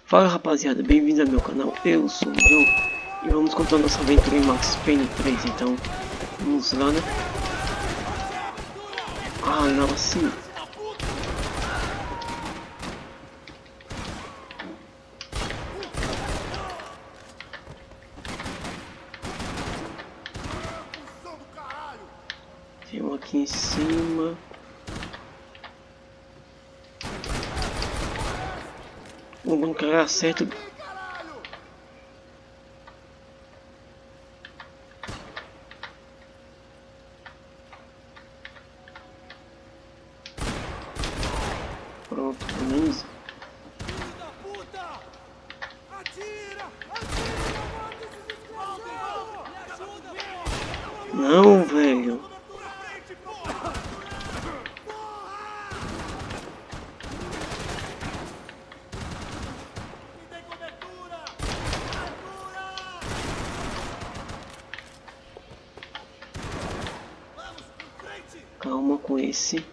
Fala rapaziada, bem-vindos ao meu canal, eu sou o Jhon e vamos contar nossa aventura em Max Payne 3, então vamos lá, né? Ah, não, assim. Tem um aqui em cima. Vamos carregar certo. Pronto, beleza. Não, velho. Calma com esse.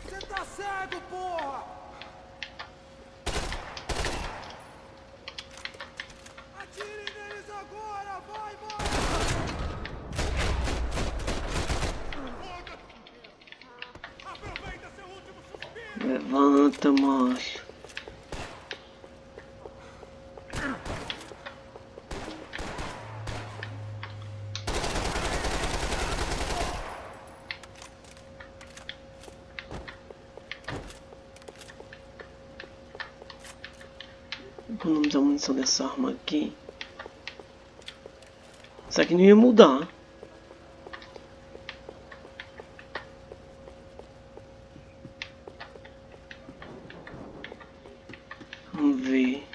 Você tá cego, porra! Atire neles agora! Vai, vai! Aproveita seu último suspiro! Levanta, macho. Economizar a munição dessa arma aqui. Isso aqui não ia mudar. Vamos ver.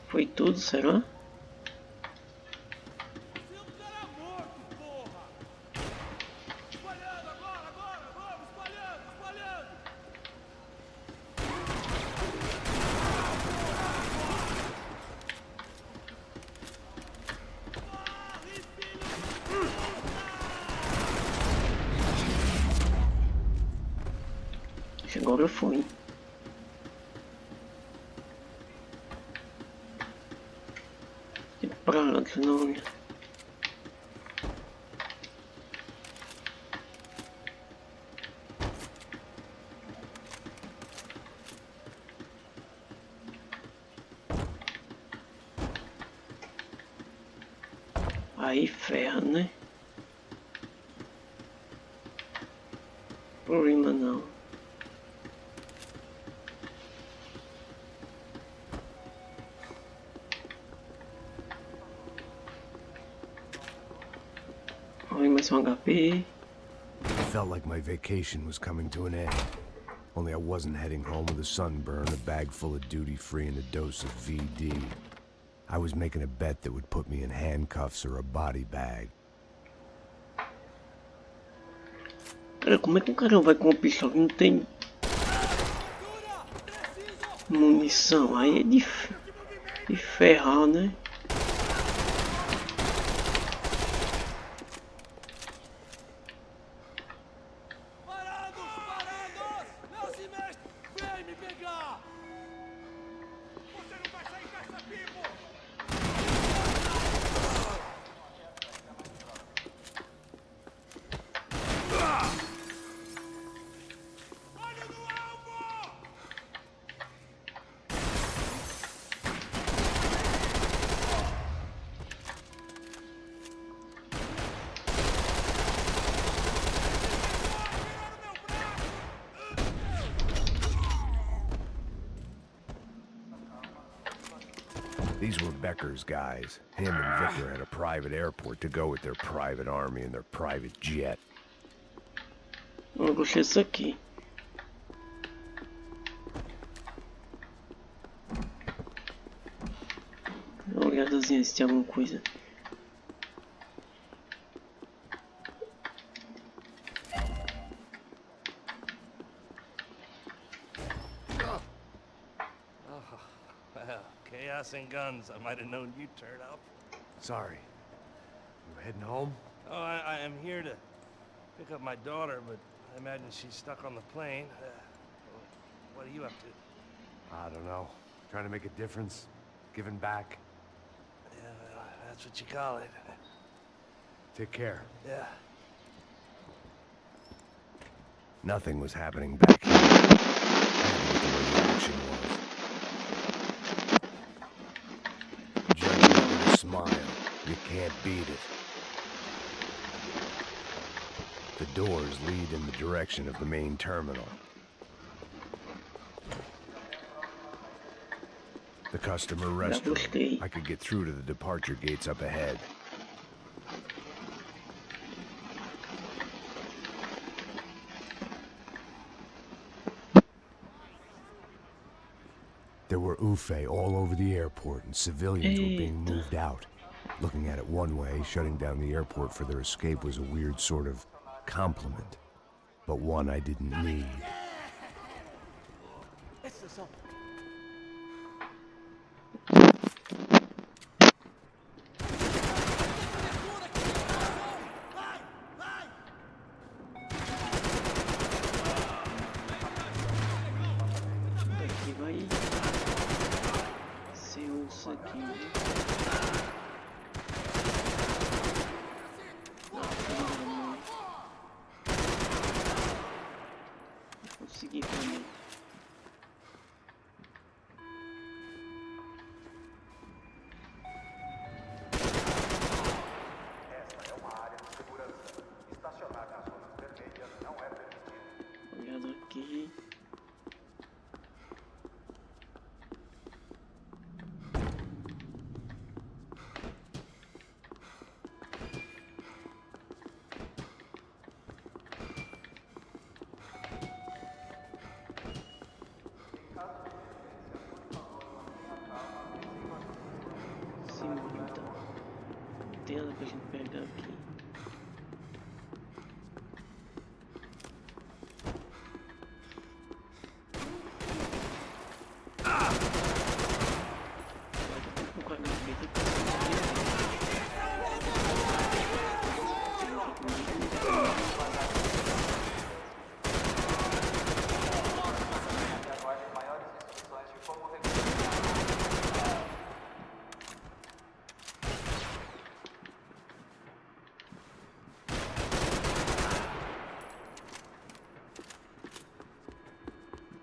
Foi tudo, será? Acho que agora foi. Que prato, não. Aí ferra, né? Problema não. Olha mais um HP. It felt like my vacation was coming to an end. Only I wasn't heading home with a sunburn, a bag full of duty-free, and a dose of VD. I was making a bet that would put me in handcuffs or a body bag. Cara, como é que um cara vai com uma pistola que não tem munição? Aí é de ferrar, né? Parados! Não se mexe! Vem me pegar! Você não vai sair dessa vivo! Olha no alvo! These were Becker's guys. Him and Vicar had a private airport to go with their private army and their private jet. Eu gostei disso aqui. olhadazinha se tem alguma coisa. Well, chaos and guns. I might have known you'd turn up. Sorry. You heading home? Oh, I am here to pick up my daughter, but I imagine she's stuck on the plane. What are you up to? I don't know. Trying to make a difference. Giving back. Yeah, well, that's what you call it. Take care. Yeah. Nothing was happening back here. I had to get to where the action was. Judging it with a smile. You can't beat it. The doors lead in the direction of the main terminal. The customer restroom. I could get through to the departure gates up ahead. There were Ufe all over the airport, and civilians were being moved out. Looking at it one way, shutting down the airport for their escape was a weird sort of compliment, but one I didn't need. Aqui vai ser isso aqui. Consegui também. Esta é uma área de segurança. Estacionar nas zonas vermelhas não é permitido. Olhando aqui. Sim, então. Não tem nada pra gente pegar aqui. Aguardem maiores instruções de como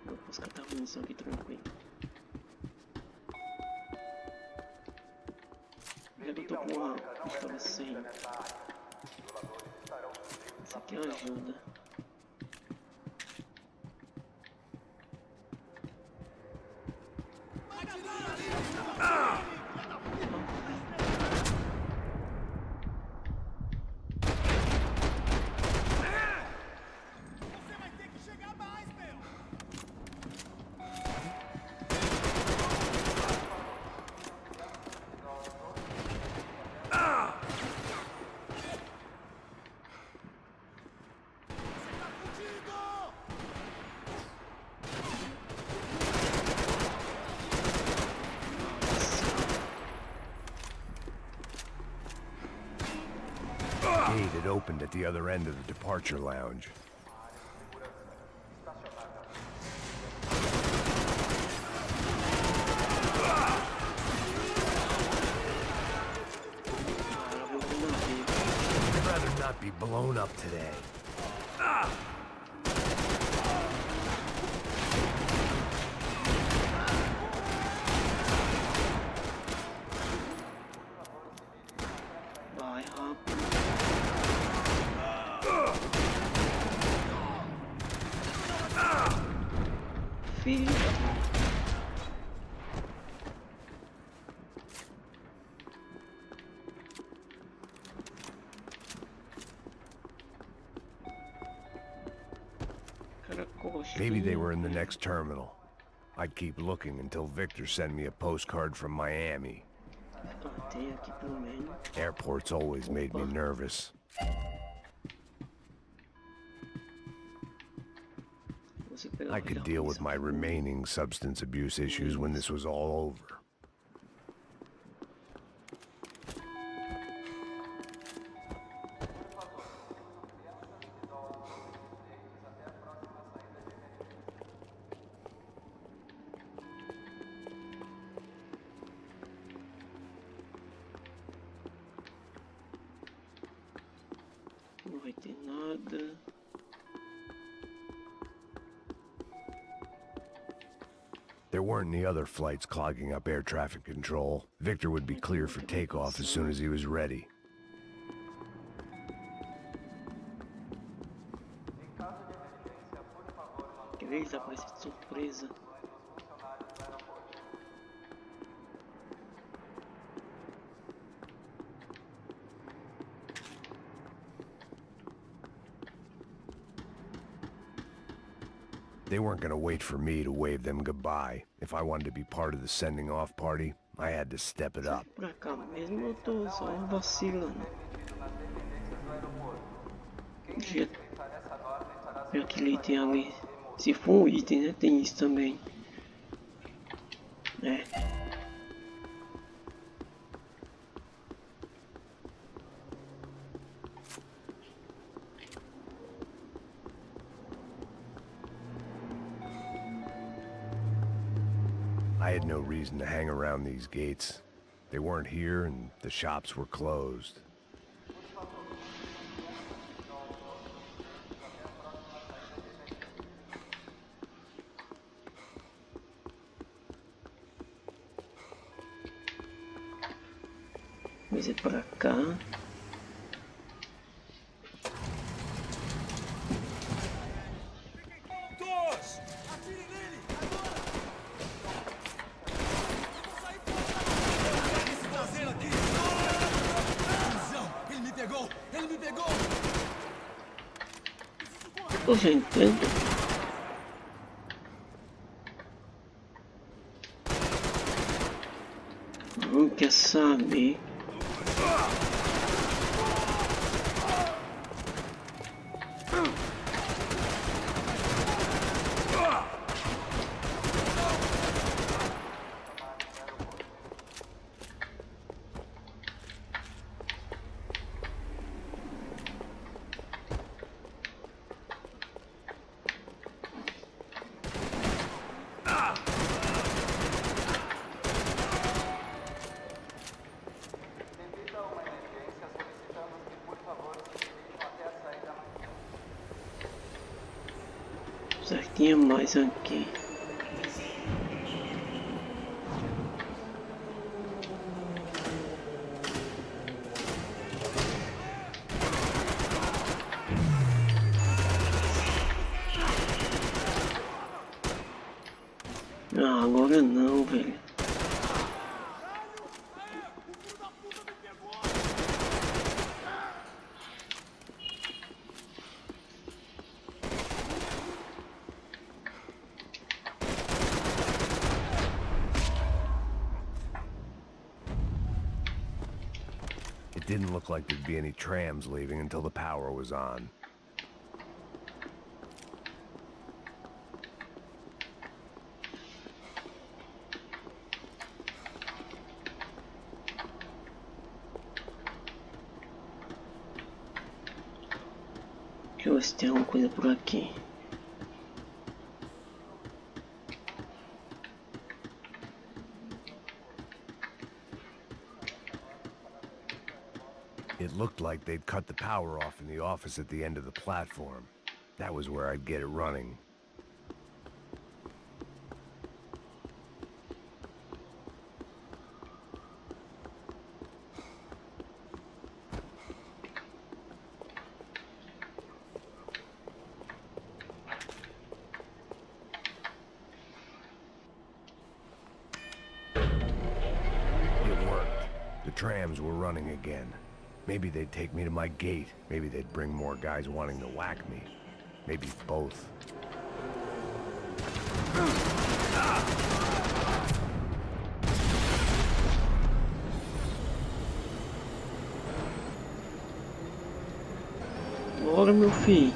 Eu posso catar a munição aqui tranquilo. Já que eu tô com uma pistola 100. Isso aqui ajuda. Você vai ter que chegar mais, meu! Gate had opened at the other end of the departure lounge. I'd rather not be blown up today. Vai rápido. Filho. Cara, coxa. Maybe they were in the next terminal. I'd keep looking until Victor sent me a postcard from Miami. Ah, tem aqui pelo menos. Airports always made me nervous. Consigo pegar I o could relógio, deal with isso my aqui. remaining substance abuse issues when this was all over. Não vai ter nada. There weren't any other flights clogging up air traffic control. Victor would be clear for takeoff as soon as he was ready. Quer ver? Eles aparecem de surpresa. They weren't gonna wait for me to wave them goodbye. If I wanted to be part of the sending off party, I had to step it up. Pra cá mesmo eu tô só vacilando. Já aquele item ali. Se for um item, né? Tem isso também. É. I had no reason to hang around these gates. They weren't here and the shops were closed. Mas é pra cá. Doors! Atire nele! Agora! Sai fora! Esse traseiro aqui! Visão! Ele me pegou! Ele me pegou! Eu já entendo. Não quer saber. Devido a uma emergência, solicitamos que, por favor, se dirijam até a saída mais. Certinho mais aqui. Ah, agora não, velho. It didn't look like there'd be any trams leaving until the power was on. Deixa eu ver se tem alguma coisa por aqui. It looked like they'd cut the power off in the office at the end of the platform. That was where I'd get it running. It worked. The trams were running again. Maybe they'd take me to my gate. Maybe they'd bring more guys wanting to whack me. Maybe both. Bora, meu filho.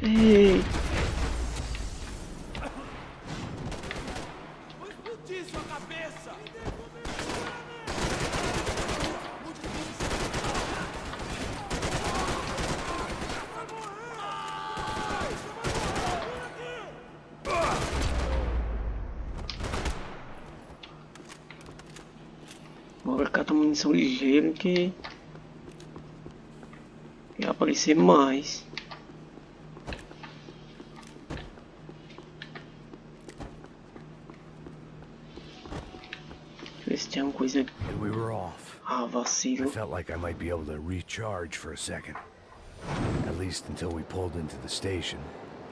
Ei. Vou explodir sua cabeça! Bora catar munição ligeira que vai aparecer mais. Deixa eu ver se tem alguma coisa. And we were off. Ah, I vacilo. felt like I might be able to recharge for a second. At least until we pulled into the station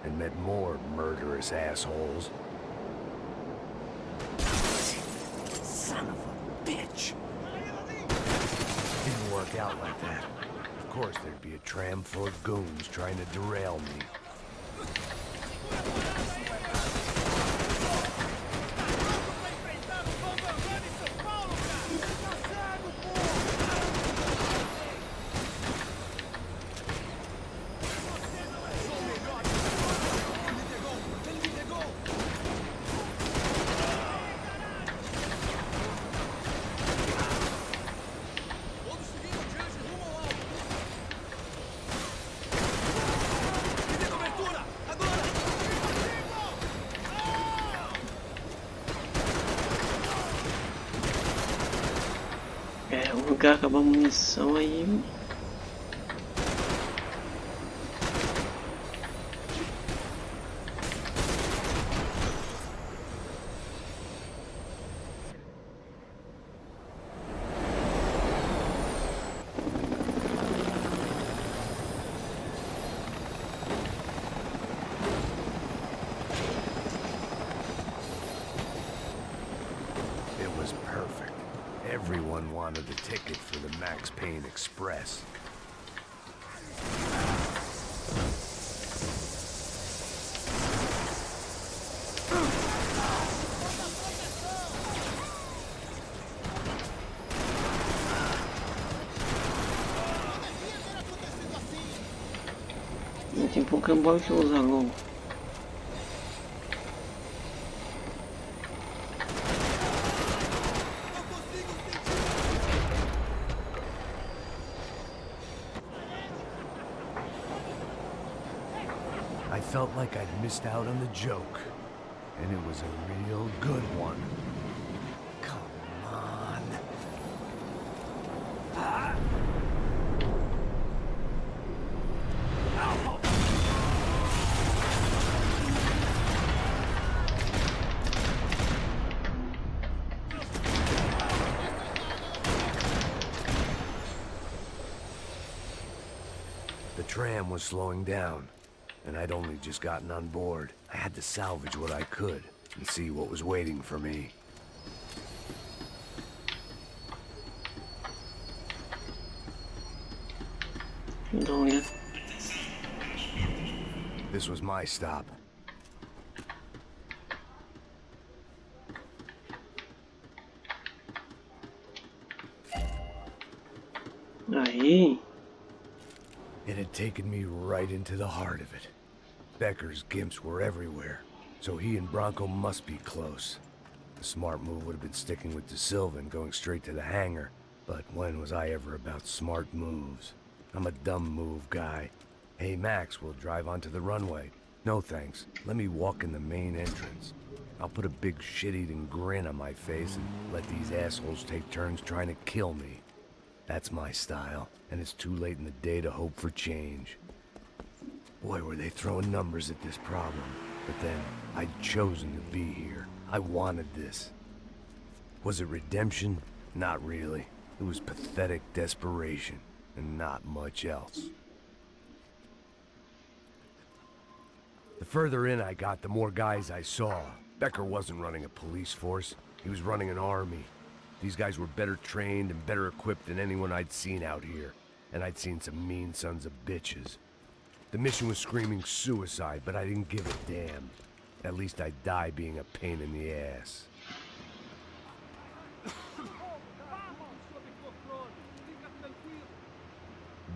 and met more murderous assholes. Son of a bitch! Didn't work out like that. Of course there'd be a tram full of goons trying to derail me. É, o lugar acabar a munição aí. It was perfect. Everyone wanted a ticket for the Max Payne Express. Não tem Pokémon que eu usar logo. I felt like I'd missed out on the joke, and it was a real good one. Come on. The tram was slowing down, and I'd only just gotten on board. I had to salvage what I could and see what was waiting for me. Dá uma olhada. This was my stop. Aí. It had taken me right into the heart of it. Becker's gimps were everywhere, so he and Bronco must be close. The smart move would have been sticking with De Silva and going straight to the hangar, but when was I ever about smart moves? I'm a dumb move guy. Hey Max, we'll drive onto the runway. No thanks, let me walk in the main entrance. I'll put a big shit-eating grin on my face and let these assholes take turns trying to kill me. That's my style, and it's too late in the day to hope for change. Boy, were they throwing numbers at this problem. But then, I'd chosen to be here. I wanted this. Was it redemption? Not really. It was pathetic desperation, and not much else. The further in I got, the more guys I saw. Becker wasn't running a police force. He was running an army. These guys were better trained and better equipped than anyone I'd seen out here. And I'd seen some mean sons of bitches. The mission was screaming suicide, but I didn't give a damn. At least I'd die being a pain in the ass.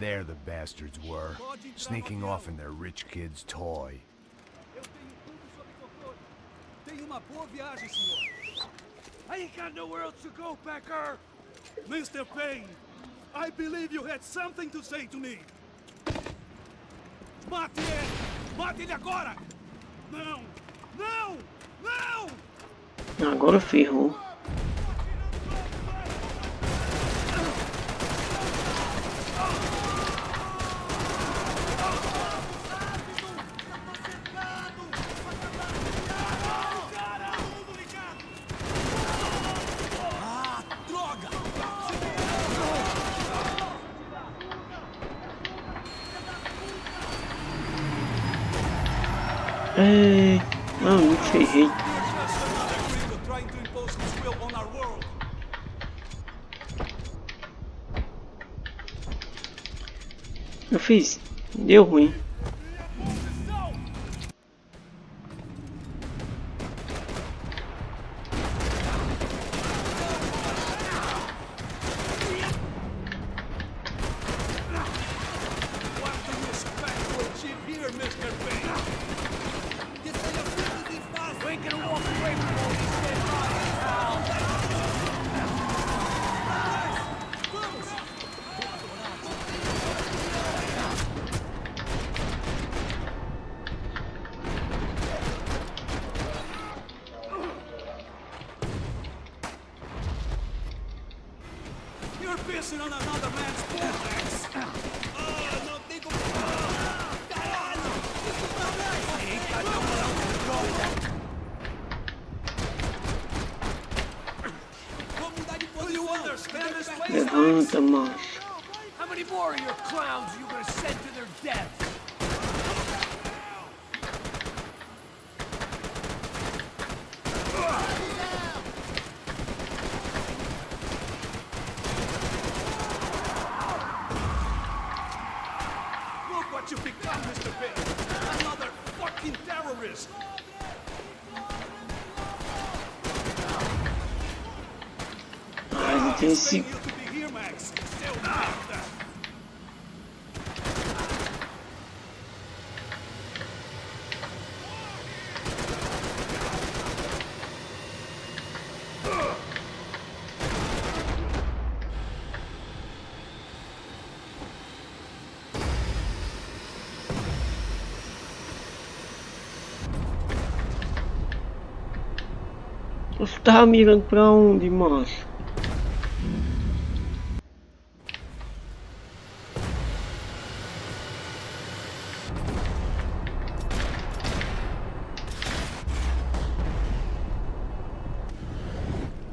There the bastards were, sneaking off in their rich kid's toy. Eu tenho tudo sob controle. Tenha uma boa viagem, senhor. I ain't got nowhere else to go, Becker. Mr. Payne, I believe you had something to say to me. Mate ele! Mate ele agora! Não! Não! Não! Agora ferrou. Ei, não, me ferrei. Trying to impose his will on our world. Eu fiz, deu ruim. What do you expect to achieve here, Mr. Payne? We ain't gonna walk away from all these dead bodies, pal. You're pissing on another man's bullets. No tengo... Caralho! Isso tá bem! I ain't got nowhere else to go. Vou mudar de posição. Do you understand this place? Levanta, macho. How many more of your clowns are you gonna send to their deaths? Look what you've become, Mr. Payne. Another fucking terrorist. Ah, ele tem esse... You to be here, Max. Still like that. Você tava mirando pra onde, macho?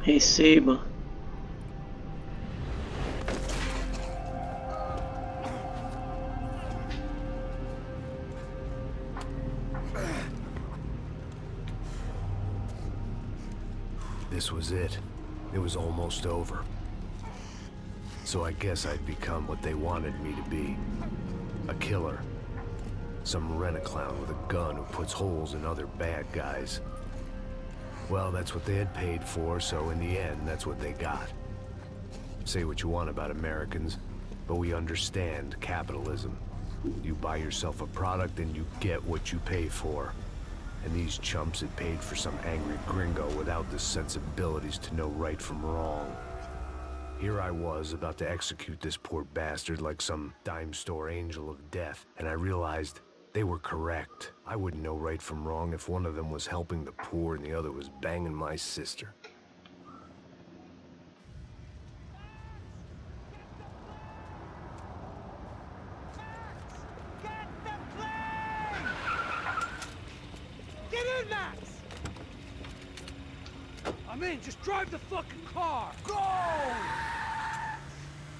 Receba. This was it. It was almost over. So I guess I'd become what they wanted me to be. A killer. Some rent-a-clown with a gun who puts holes in other bad guys. Well, that's what they had paid for, so in the end, that's what they got. Say what you want about Americans, but we understand capitalism. You buy yourself a product and you get what you pay for. And these chumps had paid for some angry gringo without the sensibilities to know right from wrong. Here I was, about to execute this poor bastard like some dime store angel of death, and I realized they were correct. I wouldn't know right from wrong if one of them was helping the poor and the other was banging my sister. Get in, Max! I'm in. Just drive the fucking car. Go!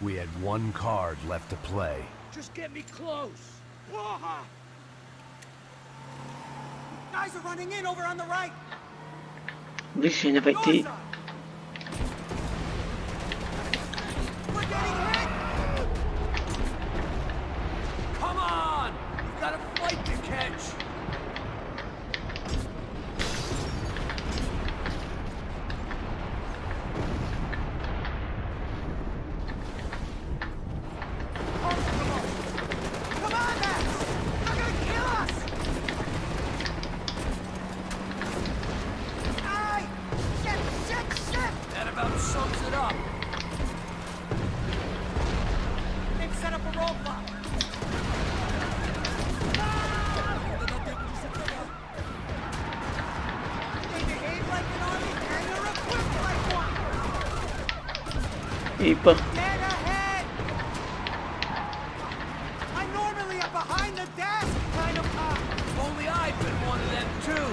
We had one card left to play. Just get me close. Guys are running in over on the right. Vixe, ainda vai ter... We're getting hit. Come on! You've got a flight to catch. Epa. Get ahead! I'm normally a behind the desk kind of cop. Only I've been one of them too.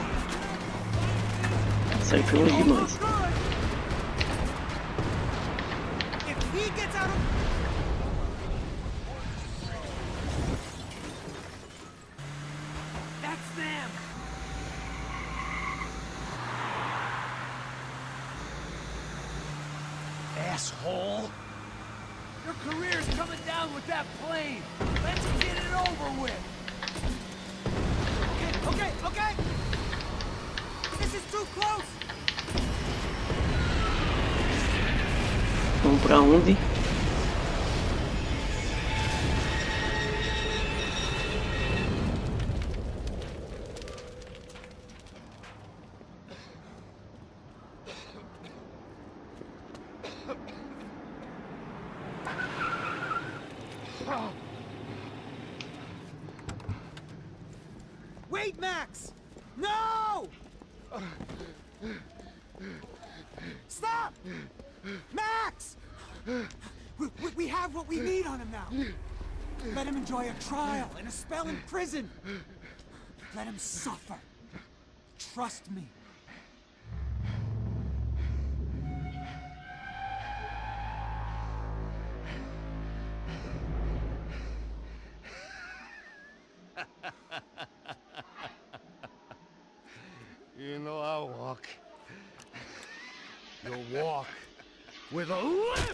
Isso aí foi longe demais. If he gets out of... That's them! Asshole! Your career's coming down with that plane! Let's get it over with! Okay! This is too close! Vamos pra onde? Wait, Max! No! Stop! Max! We have what we need on him now. Let him enjoy a trial and a spell in prison. Let him suffer. Trust me. You know I'll walk. You'll walk with a limp!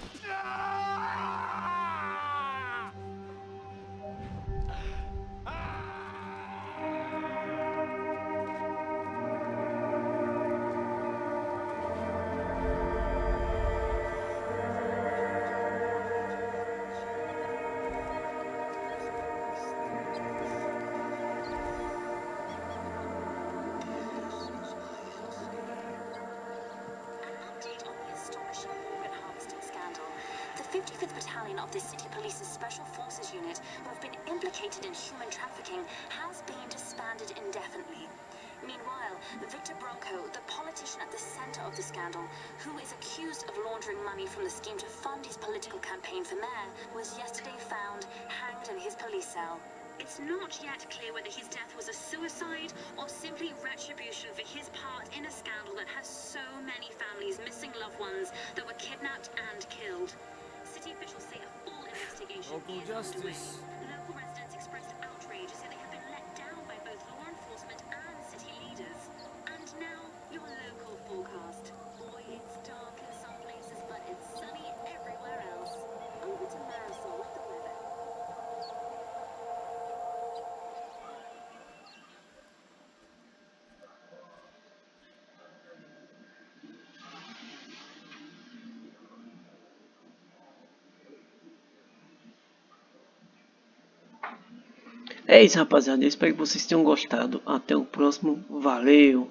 The 55th Battalion of the City Police's Special Forces Unit, who have been implicated in human trafficking, has been disbanded indefinitely. Meanwhile, Victor Bronco, the politician at the center of the scandal, who is accused of laundering money from the scheme to fund his political campaign for mayor, was yesterday found hanged in his police cell. It's not yet clear whether his death was a suicide or simply retribution for his part in a scandal that has so many families missing loved ones that were kidnapped and killed. City officials say a full investigation is underway. Local residents expressed outrage as they have been let down by both law enforcement and city leaders. And now, your local forecast. Boy, it's dark in some places, but it's sunny everywhere else. Over to Marisol with the weather. É isso, rapaziada. Eu espero que vocês tenham gostado. Até o próximo. Valeu!